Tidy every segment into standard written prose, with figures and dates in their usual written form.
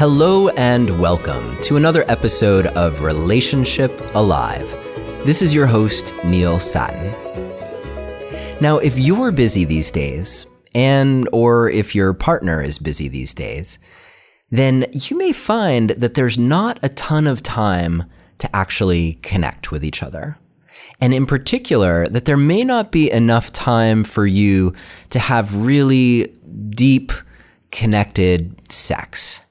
Hello and welcome to another episode of Relationship Alive. This is your host, Neil Satin. Now, if you're busy these days, or if your partner is busy these days, then you may find that there's not a ton of time to actually connect with each other. And in particular, that there may not be enough time for you to have really deep, connected sex.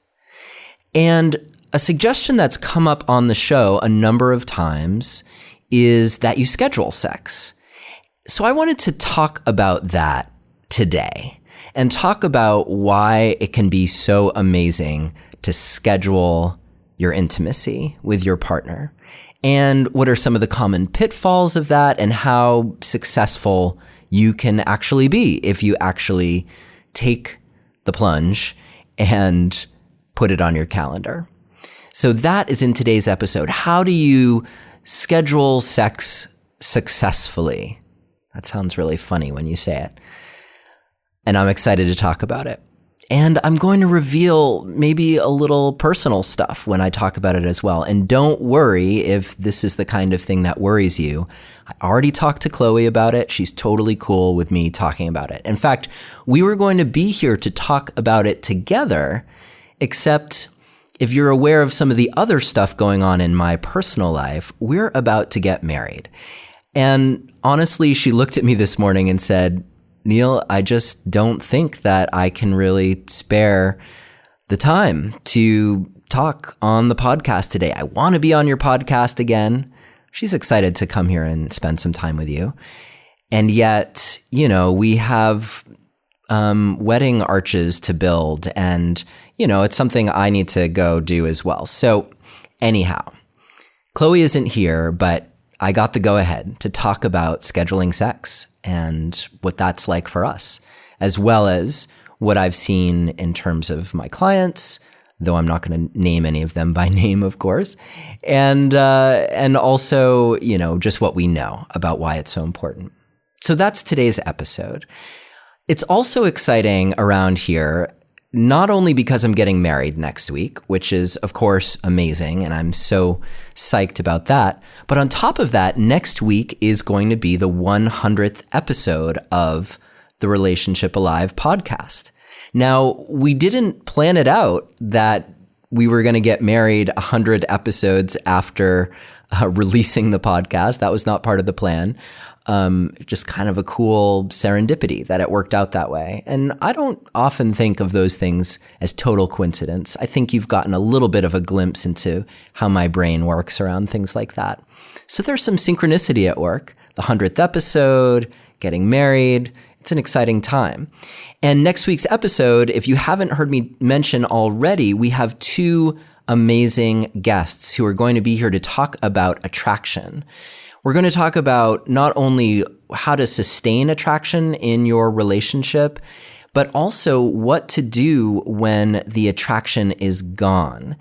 And a suggestion that's come up on the show a number of times is that you schedule sex. So I wanted to talk about that today and talk about why it can be so amazing to schedule your intimacy with your partner, and what are some of the common pitfalls of that, and how successful you can actually be if you actually take the plunge and put it on your calendar. So that is in today's episode. How do you schedule sex successfully? That sounds really funny when you say it. And I'm excited to talk about it. And I'm going to reveal maybe a little personal stuff when I talk about it as well. And don't worry if this is the kind of thing that worries you. I already talked to Chloe about it. She's totally cool with me talking about it. In fact, we were going to be here to talk about it together, except if you're aware of some of the other stuff going on in my personal life, we're about to get married. And honestly, she looked at me this morning and said, Neil, I just don't think that I can really spare the time to talk on the podcast today. I want to be on your podcast again. She's excited to come here and spend some time with you. And yet, we have wedding arches to build, and, it's something I need to go do as well. So anyhow, Chloe isn't here, but I got the go-ahead to talk about scheduling sex and what that's like for us, as well as what I've seen in terms of my clients, though I'm not going to name any of them by name, of course, and also, just what we know about why it's so important. So that's today's episode. It's also exciting around here, not only because I'm getting married next week, which is, of course, amazing, and I'm so psyched about that, but on top of that, next week is going to be the 100th episode of the Relationship Alive podcast. Now, we didn't plan it out that we were going to get married 100 episodes after releasing the podcast. That was not part of the plan. Just kind of a cool serendipity that it worked out that way. And I don't often think of those things as total coincidence. I think you've gotten a little bit of a glimpse into how my brain works around things like that. So there's some synchronicity at work. The 100th episode, getting married, it's an exciting time. And next week's episode, if you haven't heard me mention already, we have two amazing guests who are going to be here to talk about attraction. We're going to talk about not only how to sustain attraction in your relationship, but also what to do when the attraction is gone.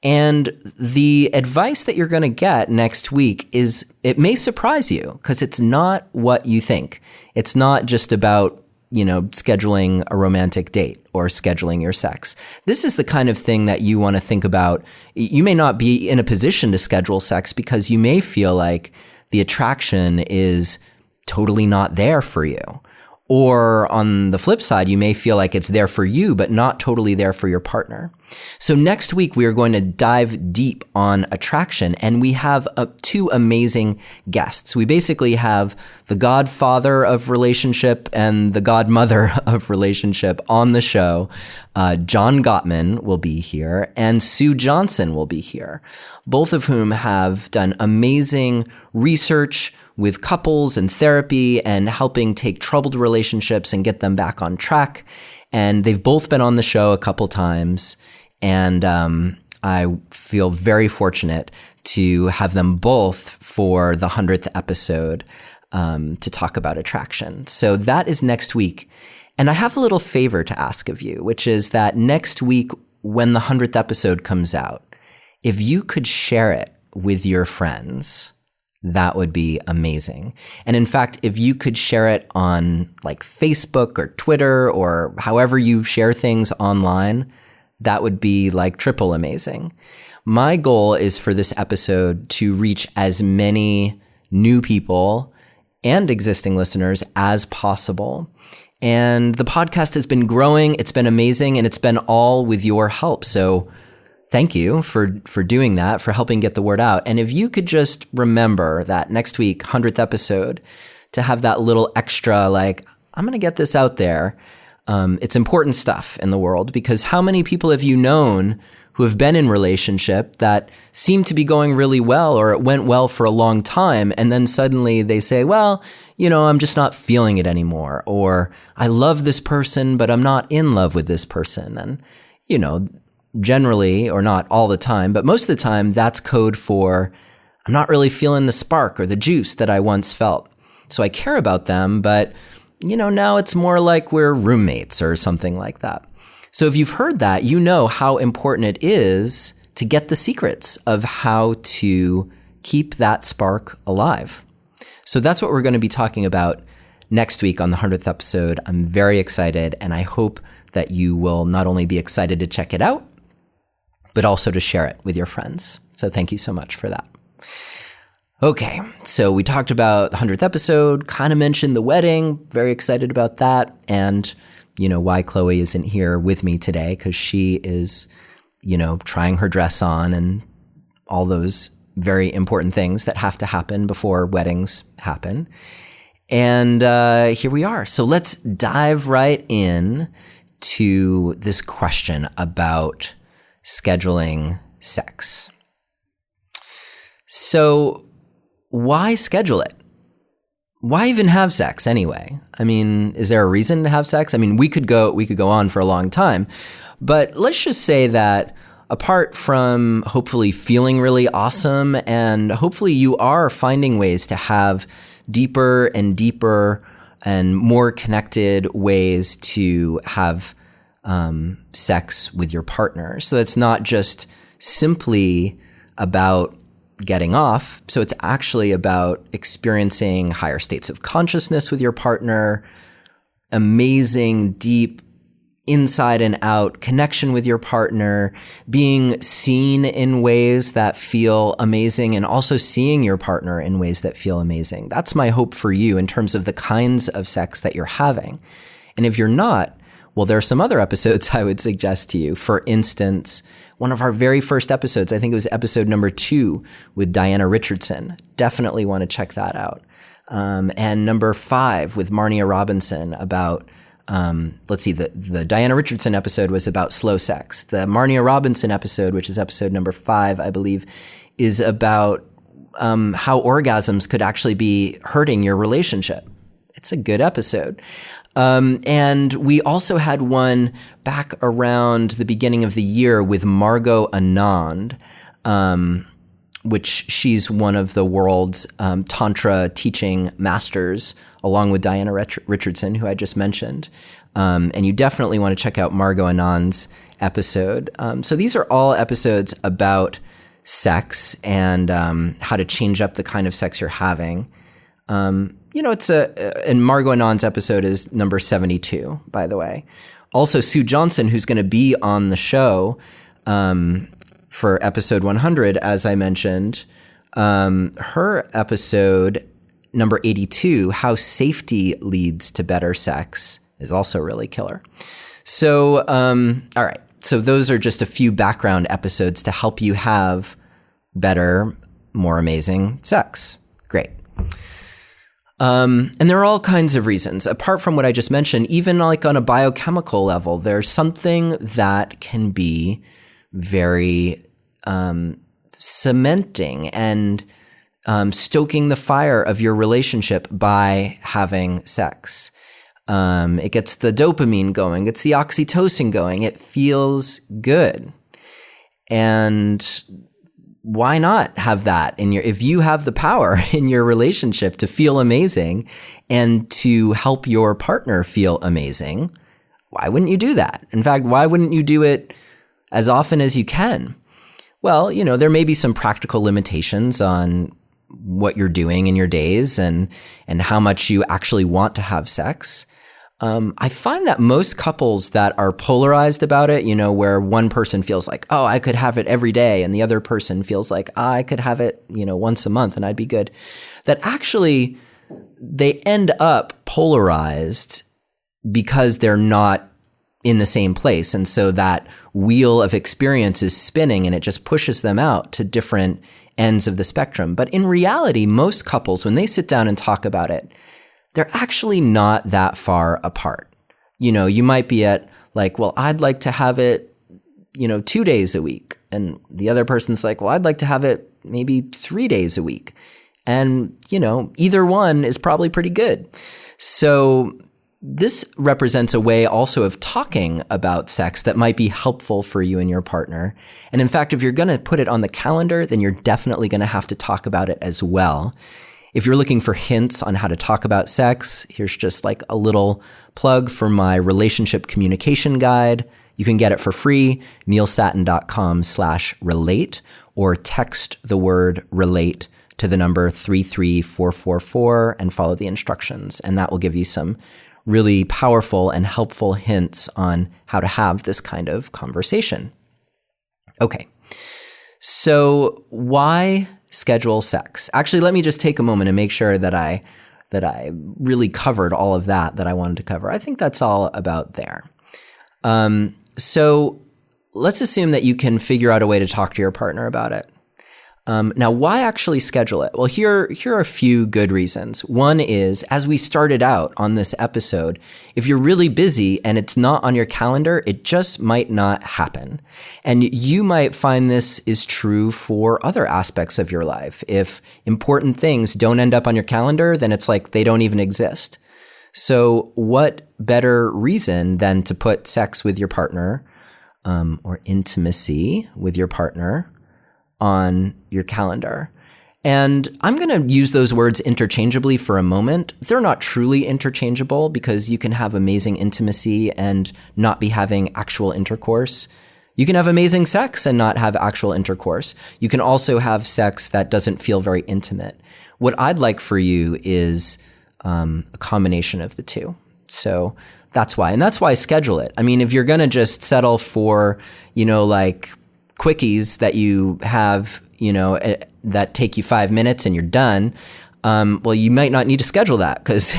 And the advice that you're going to get next week it may surprise you, because it's not what you think. It's not just about, scheduling a romantic date or scheduling your sex. This is the kind of thing that you want to think about. You may not be in a position to schedule sex because you may feel like the attraction is totally not there for you. Or on the flip side, you may feel like it's there for you, but not totally there for your partner. So next week, we are going to dive deep on attraction, and we have two amazing guests. We basically have the godfather of relationship and the godmother of relationship on the show. John Gottman will be here, and Sue Johnson will be here, both of whom have done amazing research with couples and therapy and helping take troubled relationships and get them back on track. And they've both been on the show a couple times. And I feel very fortunate to have them both for the 100th episode to talk about attraction. So that is next week. And I have a little favor to ask of you, which is that next week, when the 100th episode comes out, if you could share it with your friends, that would be amazing. And in fact, if you could share it on like Facebook or Twitter or however you share things online, that would be like triple amazing. My goal is for this episode to reach as many new people and existing listeners as possible. And the podcast has been growing. It's been amazing, and it's been all with your help. So thank you for doing that, for helping get the word out. And if you could just remember that next week, 100th episode, to have that little extra, like, I'm going to get this out there. It's important stuff in the world, because how many people have you known who have been in relationship that seem to be going really well, or it went well for a long time, and then suddenly they say, well, I'm just not feeling it anymore, or I love this person, but I'm not in love with this person. And, generally, or not all the time, but most of the time, that's code for I'm not really feeling the spark or the juice that I once felt. So I care about them, but, now it's more like we're roommates or something like that. So if you've heard that, you know how important it is to get the secrets of how to keep that spark alive. So that's what we're going to be talking about next week on the 100th episode. I'm very excited, and I hope that you will not only be excited to check it out, but also to share it with your friends. So thank you so much for that. Okay, so we talked about the 100th episode, kind of mentioned the wedding, very excited about that, and why Chloe isn't here with me today, because she is, trying her dress on and all those very important things that have to happen before weddings happen. And here we are. So let's dive right in to this question about scheduling sex. So why schedule it? Why even have sex anyway? I mean, is there a reason to have sex? I mean, we could go on for a long time, but let's just say that apart from hopefully feeling really awesome, and hopefully you are finding ways to have deeper and deeper and more connected ways to have sex with your partner. So it's not just simply about getting off. So it's actually about experiencing higher states of consciousness with your partner, amazing, deep, inside and out connection with your partner, being seen in ways that feel amazing, and also seeing your partner in ways that feel amazing. That's my hope for you in terms of the kinds of sex that you're having. And if you're not, well, there are some other episodes I would suggest to you. For instance, one of our very first episodes, I think it was episode number 2 with Diana Richardson. Definitely want to check that out. And number 5 with Marnia Robinson about, the Diana Richardson episode was about slow sex. The Marnia Robinson episode, which is episode number 5, I believe, is about how orgasms could actually be hurting your relationship. It's a good episode. And we also had one back around the beginning of the year with Margot Anand, which she's one of the world's Tantra teaching masters, along with Diana Richardson, who I just mentioned. And you definitely want to check out Margot Anand's episode. So these are all episodes about sex and how to change up the kind of sex you're having. And Margot Anand's episode is number 72, by the way. Also, Sue Johnson, who's going to be on the show for episode 100, as I mentioned, her episode number 82, How Safety Leads to Better Sex, is also really killer. So, all right. So those are just a few background episodes to help you have better, more amazing sex. Great. And there are all kinds of reasons. Apart from what I just mentioned, even like on a biochemical level, there's something that can be very cementing and stoking the fire of your relationship by having sex. It gets the dopamine going, gets the oxytocin going. It feels good. And why not have that if you have the power in your relationship to feel amazing and to help your partner feel amazing? Why wouldn't you do that? In fact, why wouldn't you do it as often as you can? Well, there may be some practical limitations on what you're doing in your days and how much you actually want to have sex. I find that most couples that are polarized about it, where one person feels like, oh, I could have it every day, and the other person feels like, I could have it, once a month and I'd be good, that actually they end up polarized because they're not in the same place. And so that wheel of experience is spinning and it just pushes them out to different ends of the spectrum. But in reality, most couples, when they sit down and talk about it, they're actually not that far apart. You might be at like, well, I'd like to have it, 2 days a week. And the other person's like, well, I'd like to have it maybe 3 days a week. And, either one is probably pretty good. So this represents a way also of talking about sex that might be helpful for you and your partner. And in fact, if you're going to put it on the calendar, then you're definitely going to have to talk about it as well. If you're looking for hints on how to talk about sex, here's just like a little plug for my relationship communication guide. You can get it for free, neilsattin.com/relate, or text the word relate to the number 33444 and follow the instructions. And that will give you some really powerful and helpful hints on how to have this kind of conversation. Okay, so why schedule sex? Actually, let me just take a moment and make sure that I really covered all of that I wanted to cover. I think that's all about there. So let's assume that you can figure out a way to talk to your partner about it. Now, why actually schedule it? Well, here are a few good reasons. One is, as we started out on this episode, if you're really busy and it's not on your calendar, it just might not happen. And you might find this is true for other aspects of your life. If important things don't end up on your calendar, then it's like they don't even exist. So what better reason than to put sex with your partner, or intimacy with your partner on your calendar? And I'm going to use those words interchangeably for a moment. They're not truly interchangeable because you can have amazing intimacy and not be having actual intercourse. You can have amazing sex and not have actual intercourse. You can also have sex that doesn't feel very intimate. What I'd like for you is a combination of the two. So that's why. And that's why I schedule it. I mean, if you're going to just settle for, like quickies that you have, that take you 5 minutes and you're done, well, you might not need to schedule that because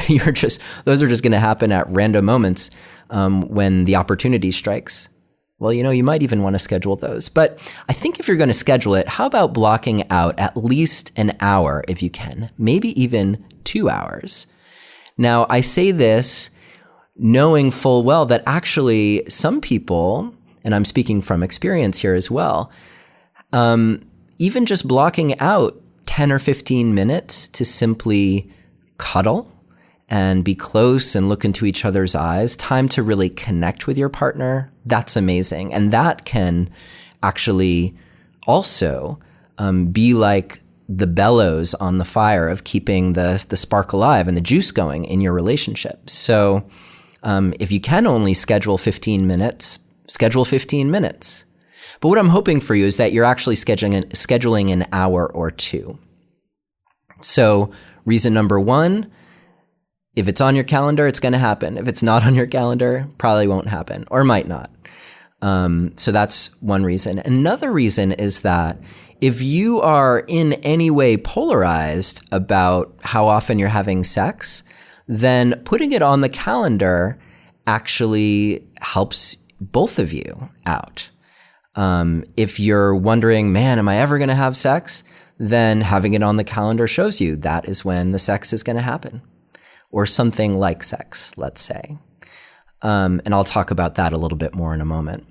those are just going to happen at random moments when the opportunity strikes. Well, you might even want to schedule those. But I think if you're going to schedule it, how about blocking out at least an hour if you can, maybe even 2 hours? Now, I say this knowing full well that actually some people, and I'm speaking from experience here as well, even just blocking out 10 or 15 minutes to simply cuddle and be close and look into each other's eyes, time to really connect with your partner, that's amazing. And that can actually also be like the bellows on the fire of keeping the spark alive and the juice going in your relationship. So if you can only schedule 15 minutes, schedule 15 minutes. But what I'm hoping for you is that you're actually scheduling an hour or two. So reason number one, if it's on your calendar, it's going to happen. If it's not on your calendar, probably won't happen or might not. So that's one reason. Another reason is that if you are in any way polarized about how often you're having sex, then putting it on the calendar actually helps both of you out. If you're wondering, man, am I ever going to have sex? Then having it on the calendar shows you that is when the sex is going to happen, or something like sex, let's say. And I'll talk about that a little bit more in a moment.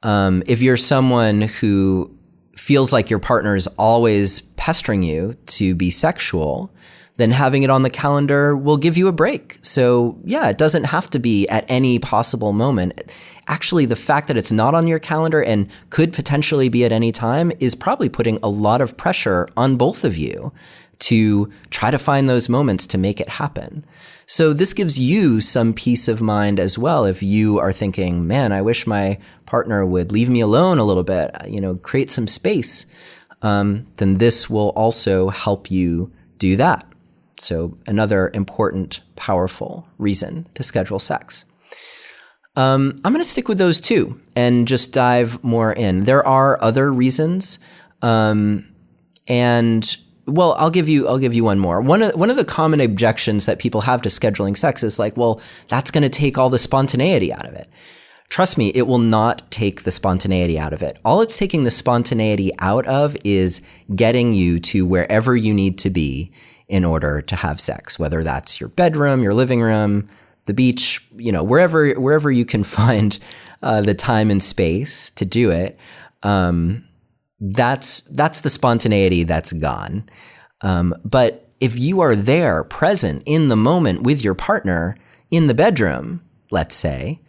If you're someone who feels like your partner is always pestering you to be sexual, then having it on the calendar will give you a break. So yeah, it doesn't have to be at any possible moment. Actually, the fact that it's not on your calendar and could potentially be at any time is probably putting a lot of pressure on both of you to try to find those moments to make it happen. So this gives you some peace of mind as well. If you are thinking, man, I wish my partner would leave me alone a little bit, create some space, then this will also help you do that. So another important, powerful reason to schedule sex. I'm going to stick with those two and just dive more in. There are other reasons, and well, I'll give you one more. One of the common objections that people have to scheduling sex is like, well, that's going to take all the spontaneity out of it. Trust me, it will not take the spontaneity out of it. All it's taking the spontaneity out of is getting you to wherever you need to be in order to have sex, whether that's your bedroom, your living room, the beach, wherever you can find the time and space to do it. That's the spontaneity that's gone. But if you are there, present in the moment with your partner in the bedroom, let's say,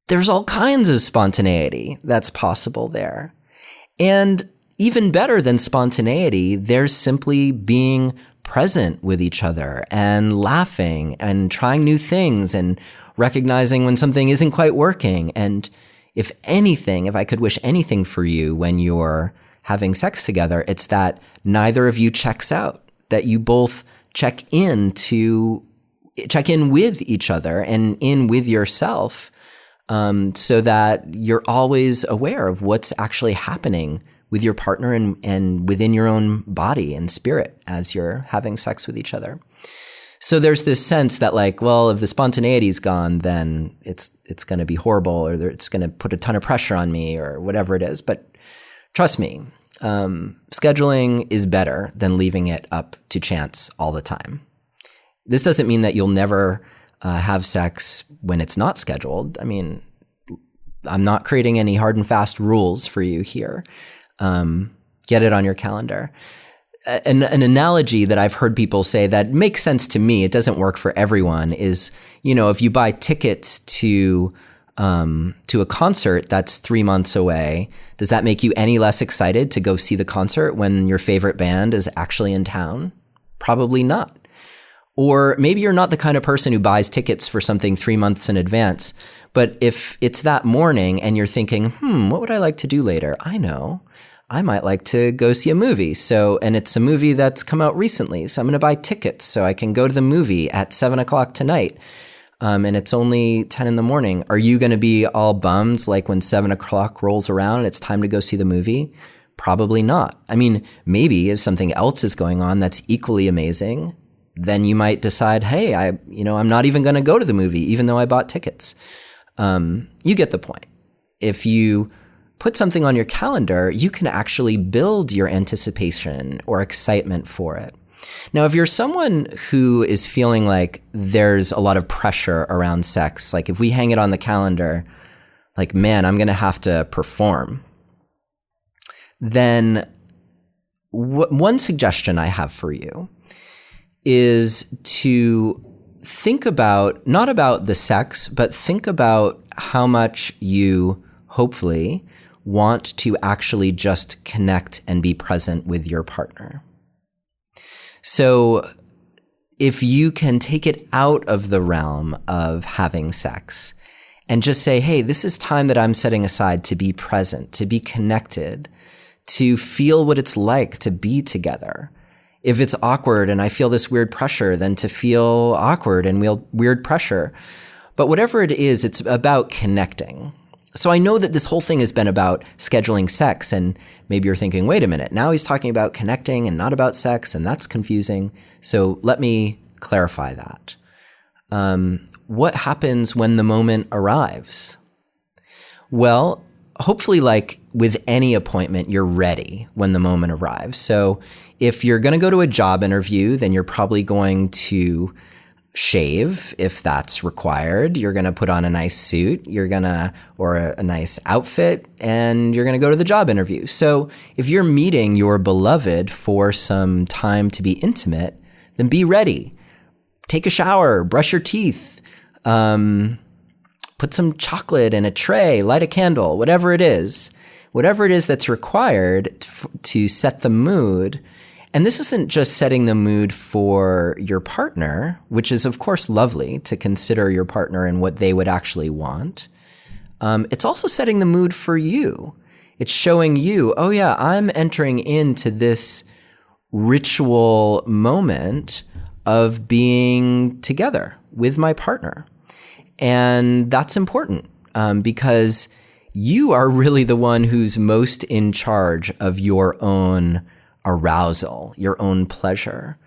there's all kinds of spontaneity that's possible there. And even better than spontaneity, there's simply being present with each other and laughing and trying new things and recognizing when something isn't quite working. And if I could wish anything for you when you're having sex together, it's that neither of you checks out, that you both check in with each other and in with yourself, so that you're always aware of what's actually happening with your partner and within your own body and spirit as you're having sex with each other. So there's this sense that like, well, if the spontaneity is gone, then it's going to be horrible, or it's going to put a ton of pressure on me, or whatever it is. But trust me, scheduling is better than leaving it up to chance all the time. This doesn't mean that you'll never have sex when it's not scheduled. I mean, I'm not creating any hard and fast rules for you here. Get it on your calendar. An analogy that I've heard people say that makes sense to me, it doesn't work for everyone, is, if you buy tickets to a concert that's 3 months away, does that make you any less excited to go see the concert when your favorite band is actually in town? Probably not. Or maybe you're not the kind of person who buys tickets for something 3 months in advance, but if it's that morning and you're thinking, what would I like to do later? I know. I might like to go see a movie. And it's a movie that's come out recently. So I'm going to buy tickets so I can go to the movie at 7:00 tonight. And it's only 10 in the morning. Are you going to be all bummed like when 7:00 rolls around and it's time to go see the movie? Probably not. I mean, maybe if something else is going on that's equally amazing, then you might decide, hey, I'm not even going to go to the movie, even though I bought tickets. You get the point. If you put something on your calendar, you can actually build your anticipation or excitement for it. Now, if you're someone who is feeling like there's a lot of pressure around sex, like if we hang it on the calendar, like, man, I'm going to have to perform, then one suggestion I have for you is to think about, not about the sex, but think about how much you hopefully want to actually just connect and be present with your partner. So if you can take it out of the realm of having sex and just say, hey, this is time that I'm setting aside to be present, to be connected, to feel what it's like to be together. If it's awkward and I feel this weird pressure, then to feel awkward and weird pressure. But whatever it is, it's about connecting. So I know that this whole thing has been about scheduling sex, and maybe you're thinking, wait a minute, now he's talking about connecting and not about sex, and that's confusing. So let me clarify that. What happens when the moment arrives? Well, hopefully, like with any appointment, you're ready when the moment arrives. So if you're going to go to a job interview, then you're probably going to shave if that's required. You're going to put on a nice suit, or a nice outfit, and you're going to go to the job interview. So if you're meeting your beloved for some time to be intimate, then be ready. Take a shower, brush your teeth, put some chocolate in a tray, light a candle, whatever it is that's required to set the mood. And this isn't just setting the mood for your partner, which is, of course, lovely to consider your partner and what they would actually want. It's also setting the mood for you. It's showing you, oh yeah, I'm entering into this ritual moment of being together with my partner. And that's important because you are really the one who's most in charge of your own arousal, your own pleasure.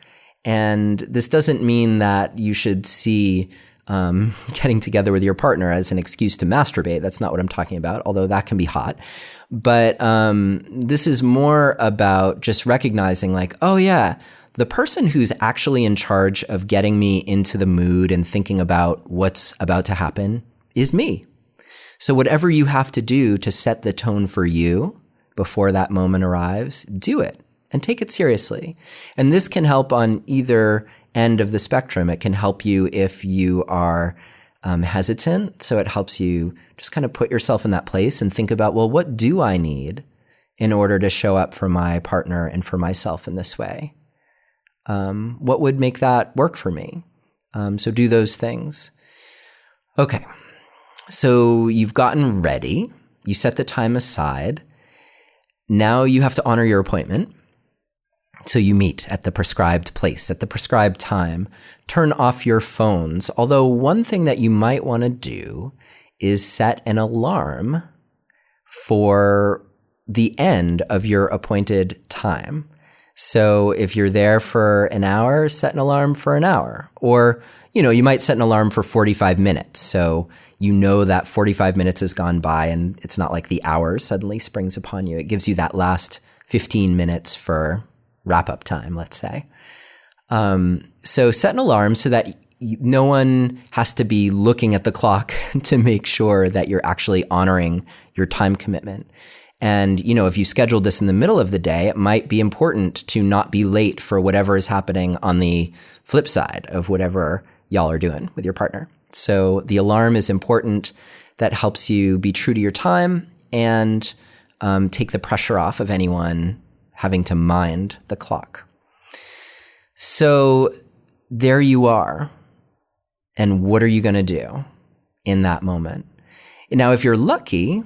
And this doesn't mean that you should see getting together with your partner as an excuse to masturbate. That's not what I'm talking about, although that can be hot. But this is more about just recognizing like, oh yeah, the person who's actually in charge of getting me into the mood and thinking about what's about to happen is me. So whatever you have to do to set the tone for you before that moment arrives, do it and take it seriously. And this can help on either end of the spectrum. It can help you if you are hesitant. So it helps you just kind of put yourself in that place and think about, well, what do I need in order to show up for my partner and for myself in this way? What would make that work for me? So do those things. Okay. So you've gotten ready. You set the time aside. Now you have to honor your appointment. So you meet at the prescribed place, at the prescribed time. Turn off your phones. Although one thing that you might want to do is set an alarm for the end of your appointed time. So if you're there for an hour, set an alarm for an hour. Or, you might set an alarm for 45 minutes. So you know that 45 minutes has gone by and it's not like the hour suddenly springs upon you. It gives you that last 15 minutes for wrap-up time, let's say. So set an alarm so that no one has to be looking at the clock to make sure that you're actually honoring your time commitment. And, if you scheduled this in the middle of the day, it might be important to not be late for whatever is happening on the flip side of whatever y'all are doing with your partner. So the alarm is important. That helps you be true to your time and take the pressure off of anyone having to mind the clock. So there you are. And what are you going to do in that moment? Now, if you're lucky,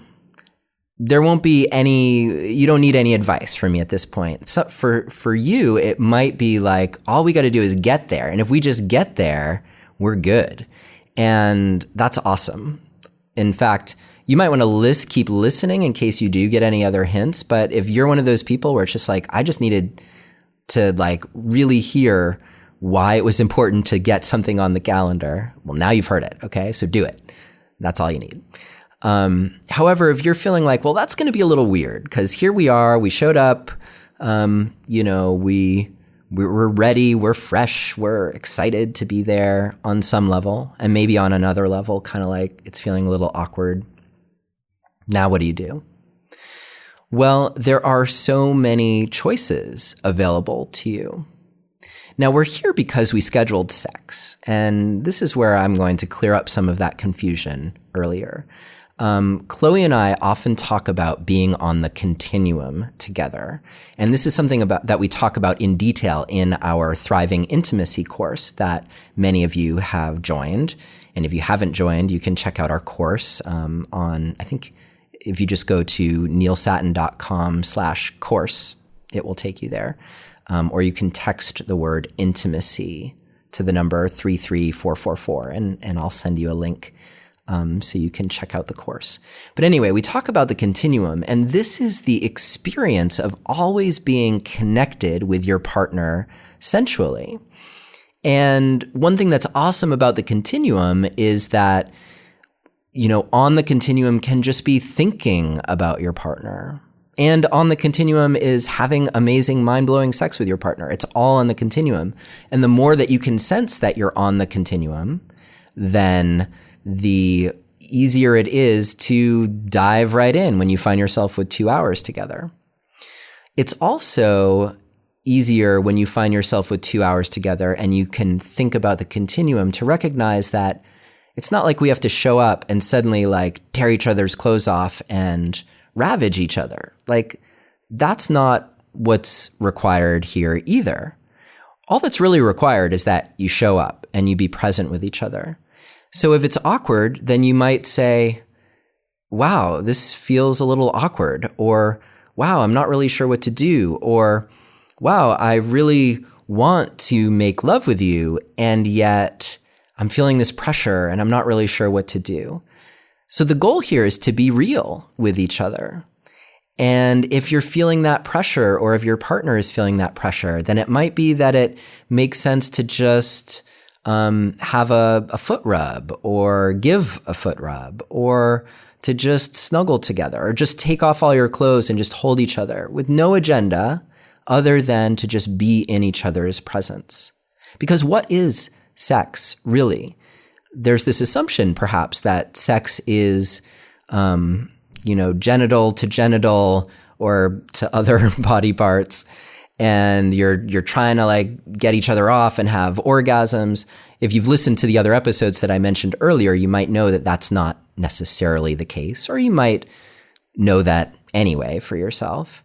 there won't be you don't need any advice from me at this point. So for you, it might be like, all we got to do is get there. And if we just get there, we're good. And that's awesome. In fact, you might want to keep listening in case you do get any other hints. But if you're one of those people where it's just like, I just needed to really hear why it was important to get something on the calendar, well, now you've heard it. Okay, so do it. That's all you need. However, if you're feeling like, well, that's going to be a little weird because here we are, we showed up, we're ready, we're fresh, we're excited to be there on some level, and maybe on another level, kind of like it's feeling a little awkward. Now, what do you do? Well, there are so many choices available to you. Now, we're here because we scheduled sex, and this is where I'm going to clear up some of that confusion earlier. Chloe and I often talk about being on the continuum together. And this is something that we talk about in detail in our Thriving Intimacy course that many of you have joined. And if you haven't joined, you can check out our course I think if you just go to neilsattin.com/course, it will take you there. Or you can text the word intimacy to the number 33444 and I'll send you a link. So you can check out the course. But anyway, we talk about the continuum, and this is the experience of always being connected with your partner sensually. And one thing that's awesome about the continuum is that, on the continuum can just be thinking about your partner. And on the continuum is having amazing, mind-blowing sex with your partner. It's all on the continuum. And the more that you can sense that you're on the continuum, then the easier it is to dive right in when you find yourself with 2 hours together. It's also easier when you find yourself with 2 hours together and you can think about the continuum to recognize that it's not like we have to show up and suddenly tear each other's clothes off and ravage each other. That's not what's required here either. All that's really required is that you show up and you be present with each other. So if it's awkward, then you might say, wow, this feels a little awkward, or wow, I'm not really sure what to do, or wow, I really want to make love with you, and yet I'm feeling this pressure and I'm not really sure what to do. So the goal here is to be real with each other. And if you're feeling that pressure, or if your partner is feeling that pressure, then it might be that it makes sense to just have a foot rub, or give a foot rub, or to just snuggle together, or just take off all your clothes and just hold each other with no agenda other than to just be in each other's presence. Because what is sex, really? There's this assumption, perhaps, that sex is, genital to genital or to other body parts, and you're trying to like get each other off and have orgasms. If you've listened to the other episodes that I mentioned earlier, you might know that that's not necessarily the case, or you might know that anyway for yourself.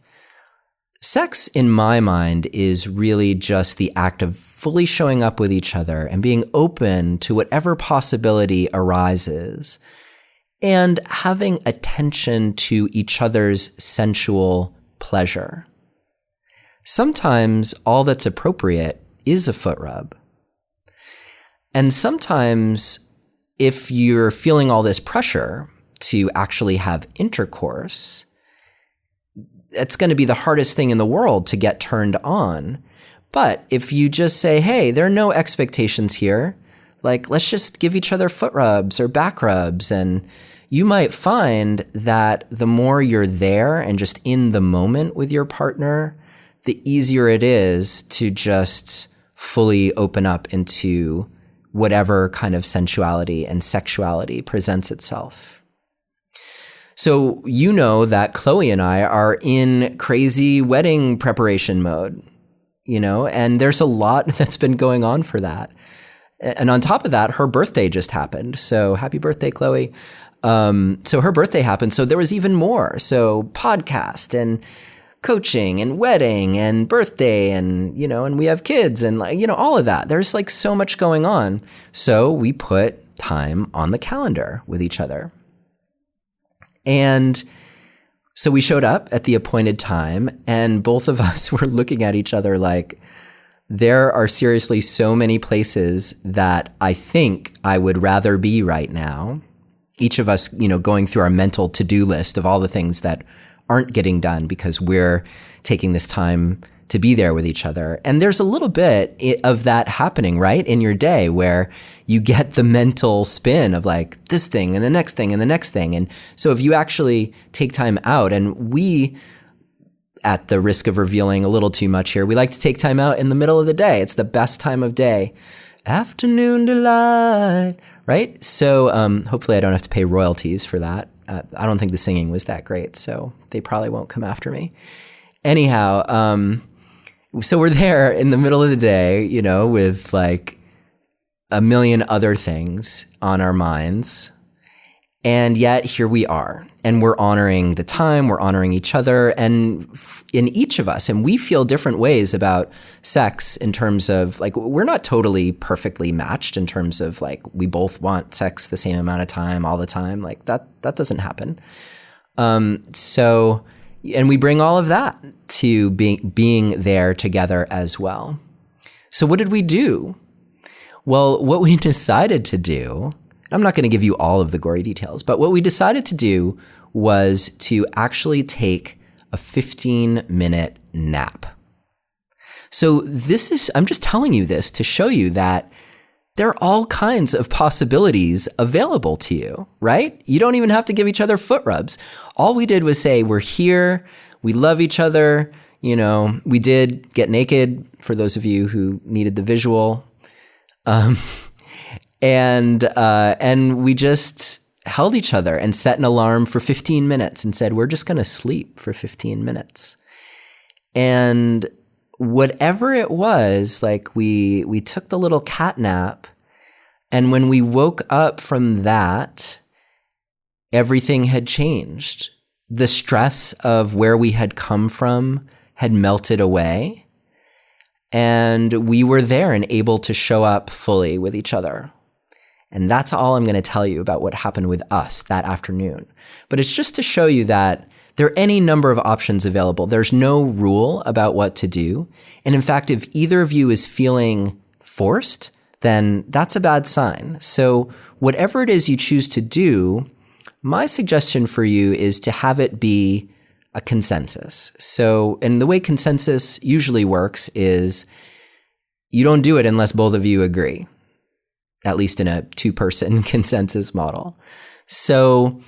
Sex, in my mind, is really just the act of fully showing up with each other and being open to whatever possibility arises, and having attention to each other's sensual pleasure. Sometimes all that's appropriate is a foot rub. And sometimes, if you're feeling all this pressure to actually have intercourse, it's going to be the hardest thing in the world to get turned on. But if you just say, hey, there are no expectations here, like, let's just give each other foot rubs or back rubs, and you might find that the more you're there and just in the moment with your partner, the easier it is to just fully open up into whatever kind of sensuality and sexuality presents itself. So you know that Chloe and I are in crazy wedding preparation mode, and there's a lot that's been going on for that. And on top of that, her birthday just happened. So happy birthday, Chloe. So her birthday happened. So there was even more. So podcast and coaching and wedding and birthday and, and we have kids and, all of that. There's like so much going on. So we put time on the calendar with each other. And so we showed up at the appointed time, and both of us were looking at each other like, there are seriously so many places that I think I would rather be right now. Each of us, going through our mental to-do list of all the things that aren't getting done because we're taking this time to be there with each other. And there's a little bit of that happening, right, in your day, where you get the mental spin of like this thing and the next thing and the next thing. And so if you actually take time out, and we, at the risk of revealing a little too much here, we like to take time out in the middle of the day. It's the best time of day. Afternoon delight, right? So hopefully I don't have to pay royalties for that. I don't think the singing was that great, so they probably won't come after me. Anyhow, so we're there in the middle of the day, with like a million other things on our minds. And yet here we are, and we're honoring the time, we're honoring each other, and in each of us, and we feel different ways about sex in terms of like, we're not totally perfectly matched in terms of like, we both want sex the same amount of time all the time. Like that doesn't happen. And we bring all of that to being there together as well. So what did we do? Well, what we decided to do, I'm not going to give you all of the gory details, but what we decided to do was to actually take a 15-minute nap. So I'm just telling you this to show you that there are all kinds of possibilities available to you, right? You don't even have to give each other foot rubs. All we did was say, we're here, we love each other, we did get naked, for those of you who needed the visual. And we just held each other and set an alarm for 15 minutes and said, we're just going to sleep for 15 minutes. And whatever it was, like we took the little cat nap, and when we woke up from that, everything had changed. The stress of where we had come from had melted away, and we were there and able to show up fully with each other. And that's all I'm going to tell you about what happened with us that afternoon. But it's just to show you that There are any number of options available. There's no rule about what to do. And in fact, if either of you is feeling forced, then that's a bad sign. So whatever it is you choose to do, my suggestion for you is to have it be a consensus. So, and the way consensus usually works is you don't do it unless both of you agree, at least in a two-person consensus model. So,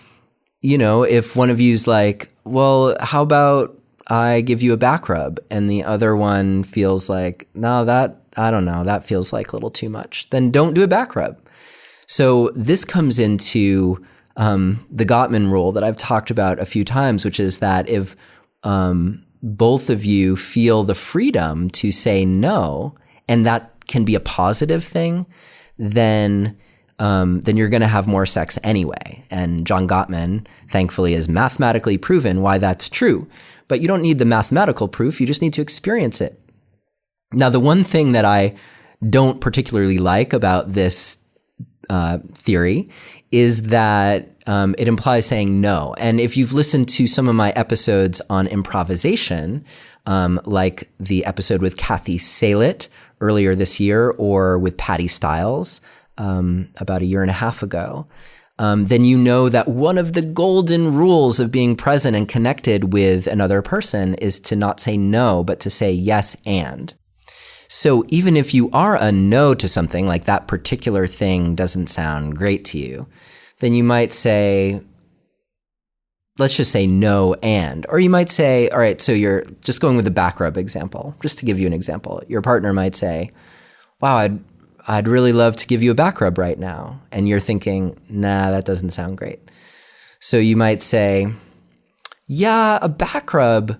if one of you's like, well, how about I give you a back rub? And the other one feels like, no, I don't know, that feels like a little too much. Then don't do a back rub. So this comes into the Gottman rule that I've talked about a few times, which is that if both of you feel the freedom to say no, and that can be a positive thing, then you're going to have more sex anyway. And John Gottman, thankfully, has mathematically proven why that's true. But you don't need the mathematical proof. You just need to experience it. Now, the one thing that I don't particularly like about this theory is that it implies saying no. And if you've listened to some of my episodes on improvisation, like the episode with Kathy Salit earlier this year, or with Patty Stiles about a year and a half ago, then you know that one of the golden rules of being present and connected with another person is to not say no, but to say yes and. So even if you are a no to something, like that particular thing doesn't sound great to you, then you might say, let's just say no and. Or you might say, all right, so you're just going with the back rub example, just to give you an example. Your partner might say, wow, I'd really love to give you a back rub right now. And you're thinking, nah, that doesn't sound great. So you might say, yeah, a back rub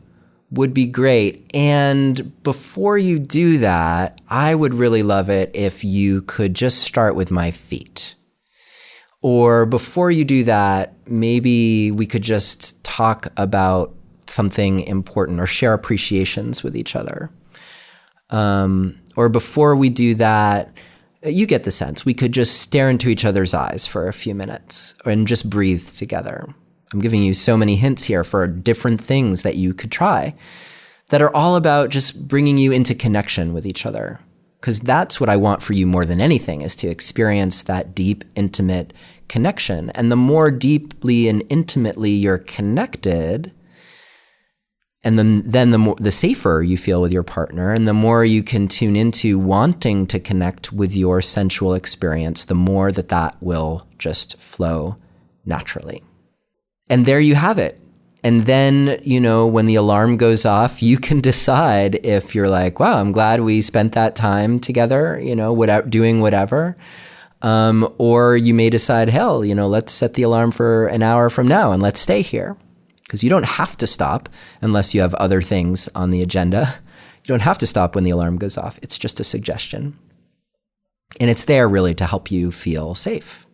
would be great. And before you do that, I would really love it if you could just start with my feet. Or before you do that, maybe we could just talk about something important or share appreciations with each other. Or before we do that, you get the sense, we could just stare into each other's eyes for a few minutes and just breathe together. I'm giving you so many hints here for different things that you could try that are all about just bringing you into connection with each other. Because that's what I want for you more than anything, is to experience that deep, intimate connection. And the more deeply and intimately you're connected, and then the safer you feel with your partner, and the more you can tune into wanting to connect with your sensual experience, the more that will just flow naturally. And there you have it. And then, when the alarm goes off, you can decide if you're like, wow, I'm glad we spent that time together, doing whatever. Or you may decide, hell, let's set the alarm for an hour from now and let's stay here. Because you don't have to stop unless you have other things on the agenda. You don't have to stop when the alarm goes off. It's just a suggestion. And it's there really to help you feel safe.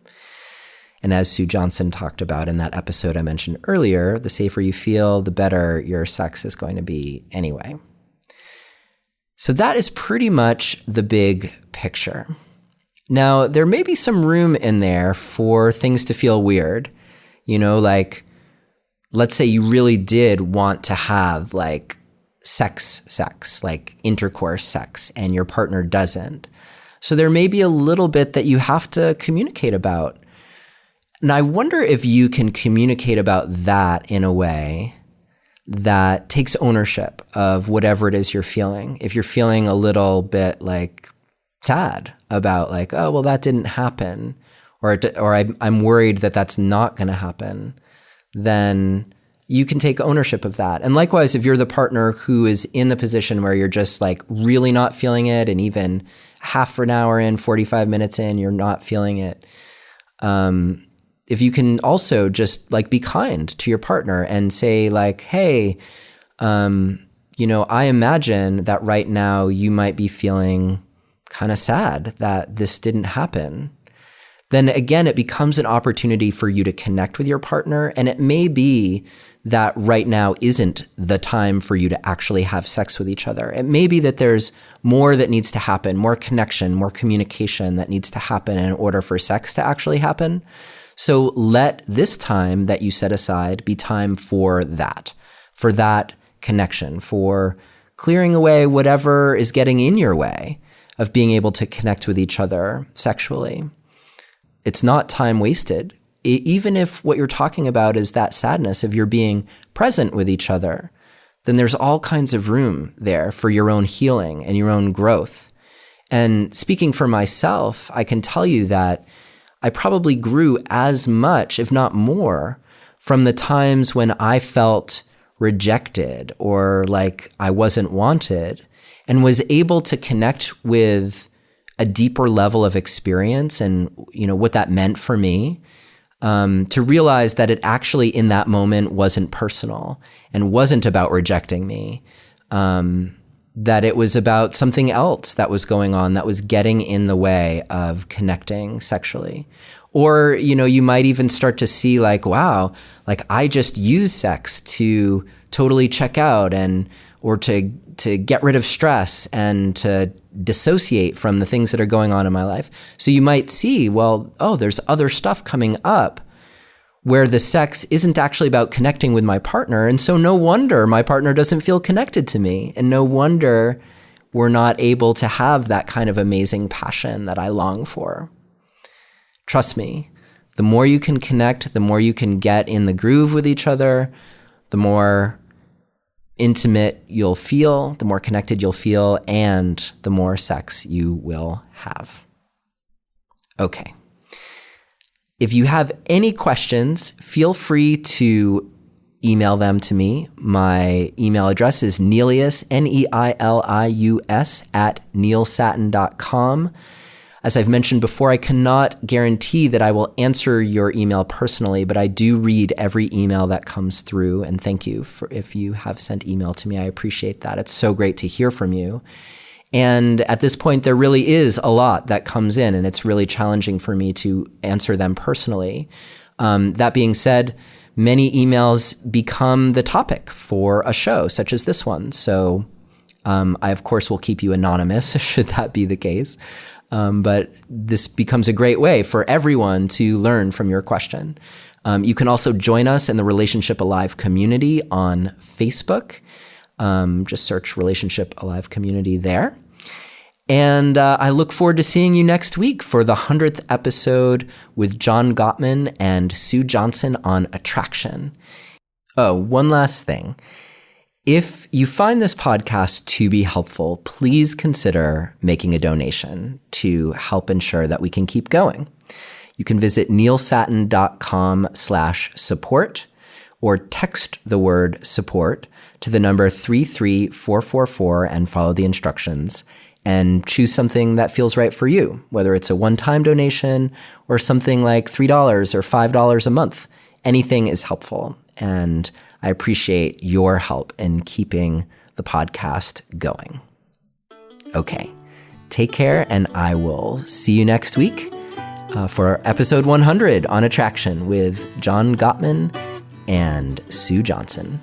And as Sue Johnson talked about in that episode I mentioned earlier, the safer you feel, the better your sex is going to be anyway. So that is pretty much the big picture. Now, there may be some room in there for things to feel weird. Like, let's say you really did want to have like sex, like intercourse sex, and your partner doesn't. So there may be a little bit that you have to communicate about. And I wonder if you can communicate about that in a way that takes ownership of whatever it is you're feeling. If you're feeling a little bit like sad about like, oh, well, that didn't happen, or I'm worried that that's not going to happen, then you can take ownership of that. And likewise, if you're the partner who is in the position where you're just like really not feeling it, and even half an hour in, 45 minutes in, you're not feeling it, if you can also just like be kind to your partner and say like, hey, I imagine that right now you might be feeling kind of sad that this didn't happen. Then again, it becomes an opportunity for you to connect with your partner. And it may be that right now isn't the time for you to actually have sex with each other. It may be that there's more that needs to happen, more connection, more communication that needs to happen in order for sex to actually happen. So let this time that you set aside be time for that connection, for clearing away whatever is getting in your way of being able to connect with each other sexually. It's not time wasted. Even if what you're talking about is that sadness of your being present with each other, then there's all kinds of room there for your own healing and your own growth. And speaking for myself, I can tell you that I probably grew as much, if not more, from the times when I felt rejected or like I wasn't wanted, and was able to connect with a deeper level of experience and, what that meant for me, to realize that it actually in that moment wasn't personal and wasn't about rejecting me, that it was about something else that was going on that was getting in the way of connecting sexually. Or, you might even start to see like, wow, like I just use sex to totally check out or to get rid of stress and to dissociate from the things that are going on in my life. So you might see, well, there's other stuff coming up where the sex isn't actually about connecting with my partner. And so no wonder my partner doesn't feel connected to me. And no wonder we're not able to have that kind of amazing passion that I long for. Trust me, the more you can connect, the more you can get in the groove with each other, the more intimate you'll feel, the more connected you'll feel, and the more sex you will have. Okay. If you have any questions, feel free to email them to me. My email address is Neilius, Neilius, @neilsatin.com. As I've mentioned before, I cannot guarantee that I will answer your email personally, but I do read every email that comes through. And thank you if you have sent email to me. I appreciate that. It's so great to hear from you. And at this point, there really is a lot that comes in, and it's really challenging for me to answer them personally. That being said, many emails become the topic for a show such as this one. So I, of course, will keep you anonymous should that be the case. But this becomes a great way for everyone to learn from your question. You can also join us in the Relationship Alive community on Facebook. Just search Relationship Alive community there. And I look forward to seeing you next week for the 100th episode with John Gottman and Sue Johnson on attraction. Oh, one last thing. If you find this podcast to be helpful, please consider making a donation to help ensure that we can keep going. You can visit neilsatin.com/support or text the word support to the number 33444 and follow the instructions and choose something that feels right for you, whether it's a one-time donation or something like $3 or $5 a month. Anything is helpful, and I appreciate your help in keeping the podcast going. Okay, take care, and I will see you next week for episode 100 on attraction with John Gottman and Sue Johnson.